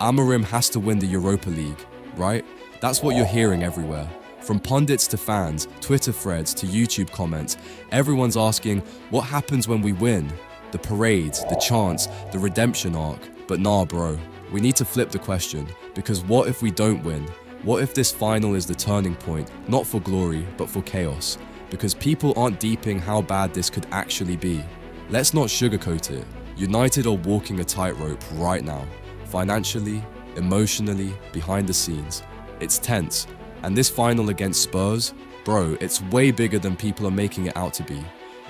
Amorim has to win the Europa League, right? That's what you're hearing everywhere. From pundits to fans, Twitter threads to YouTube comments, everyone's asking, what happens when we win? The parades, the chants, the redemption arc. But nah, bro, we need to flip the question, because what if we don't win? What if this final is the turning point, not for glory, but for chaos? Because people aren't deeping how bad this could actually be. Let's not sugarcoat it. United are walking a tightrope right now. Financially, emotionally, behind the scenes. It's tense. And this final against Spurs, bro, it's way bigger than people are making it out to be.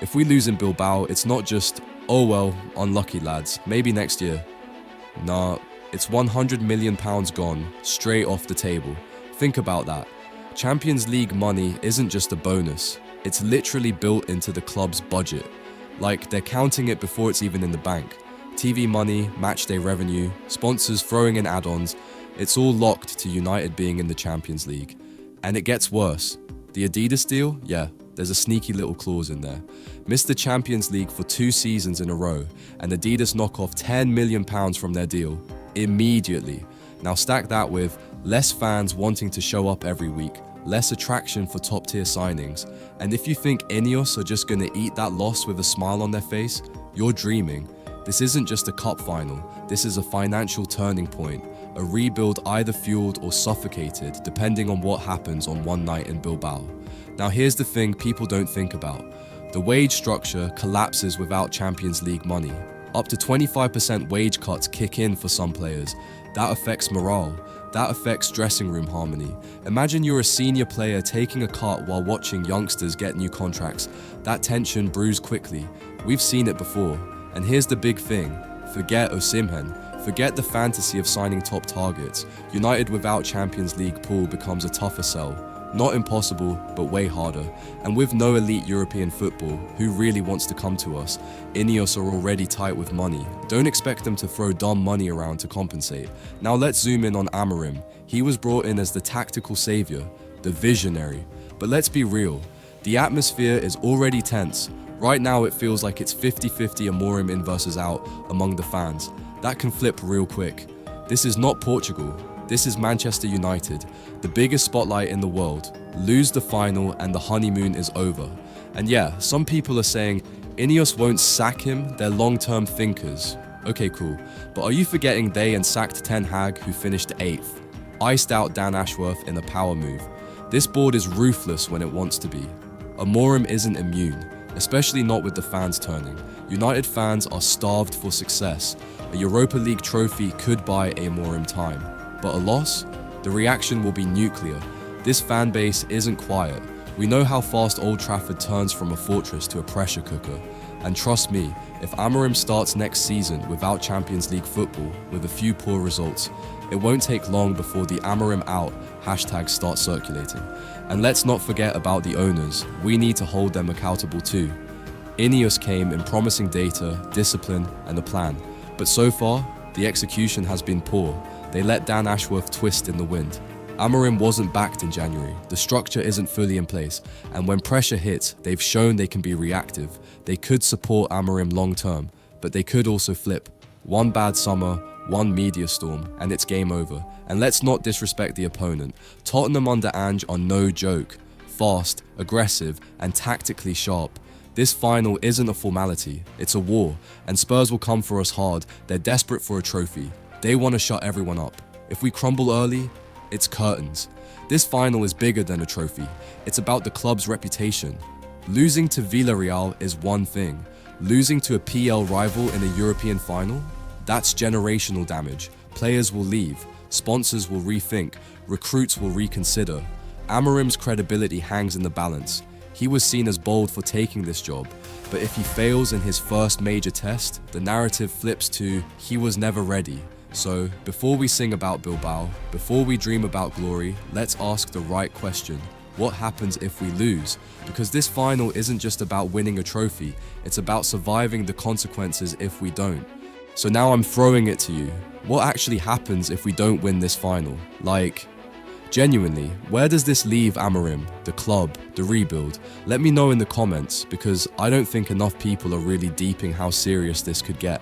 If we lose in Bilbao, it's not just, oh well, unlucky lads, maybe next year. Nah, it's £100 million gone, straight off the table. Think about that. Champions League money isn't just a bonus. It's literally built into the club's budget. Like, they're counting it before it's even in the bank. TV money, matchday revenue, sponsors throwing in add-ons, it's all locked to United being in the Champions League. And it gets worse. The Adidas deal? Yeah, there's a sneaky little clause in there. Missed the Champions League for 2 seasons in a row, and Adidas knock off £10 million from their deal immediately. Now stack that with less fans wanting to show up every week, less attraction for top-tier signings, and if you think Ineos are just gonna eat that loss with a smile on their face, you're dreaming. This isn't just a cup final, this is a financial turning point, a rebuild either fueled or suffocated depending on what happens on one night in Bilbao. Now here's the thing people don't think about. The wage structure collapses without Champions League money. Up to 25% wage cuts kick in for some players. That affects morale. That affects dressing room harmony. Imagine you're a senior player taking a cut while watching youngsters get new contracts. That tension brews quickly. We've seen it before. And here's the big thing. Forget Osimhen. Forget the fantasy of signing top targets. United without Champions League pool becomes a tougher sell. Not impossible, but way harder. And with no elite European football, who really wants to come to us? Ineos are already tight with money. Don't expect them to throw dumb money around to compensate. Now let's zoom in on Amorim. He was brought in as the tactical savior, the visionary. But let's be real. The atmosphere is already tense. Right now it feels like it's 50-50 Amorim in versus out among the fans. That can flip real quick. This is not Portugal. This is Manchester United, the biggest spotlight in the world. Lose the final and the honeymoon is over. And yeah, some people are saying Ineos won't sack him, they're long-term thinkers. Okay, cool. But are you forgetting they and sacked Ten Hag, who finished 8th? Iced out Dan Ashworth in a power move. This board is ruthless when it wants to be. Amorim isn't immune, especially not with the fans turning. United fans are starved for success. A Europa League trophy could buy Amorim time. But a loss? The reaction will be nuclear. This fan base isn't quiet. We know how fast Old Trafford turns from a fortress to a pressure cooker. And trust me, if Amorim starts next season without Champions League football, with a few poor results, it won't take long before the Amorim out hashtags start circulating. And let's not forget about the owners. We need to hold them accountable too. Ineos came in promising data, discipline, and a plan. But so far, the execution has been poor. They let Dan Ashworth twist in the wind. Amorim wasn't backed in January. The structure isn't fully in place. And when pressure hits, they've shown they can be reactive. They could support Amorim long term, but they could also flip. One bad summer, one media storm, and it's game over. And let's not disrespect the opponent. Tottenham under Ange are no joke. Fast, aggressive, and tactically sharp. This final isn't a formality, it's a war, and Spurs will come for us hard. They're desperate for a trophy. They want to shut everyone up. If we crumble early, it's curtains. This final is bigger than a trophy. It's about the club's reputation. Losing to Villarreal is one thing. Losing to a PL rival in a European final? That's generational damage. Players will leave. Sponsors will rethink. Recruits will reconsider. Amorim's credibility hangs in the balance. He was seen as bold for taking this job, but if he fails in his first major test, the narrative flips to he was never ready. So, before we sing about Bilbao, before we dream about glory, let's ask the right question. What happens if we lose? Because this final isn't just about winning a trophy, it's about surviving the consequences if we don't. So now I'm throwing it to you. What actually happens if we don't win this final? Like, genuinely, where does this leave Amorim, the club, the rebuild? Let me know in the comments, because I don't think enough people are really deeping how serious this could get.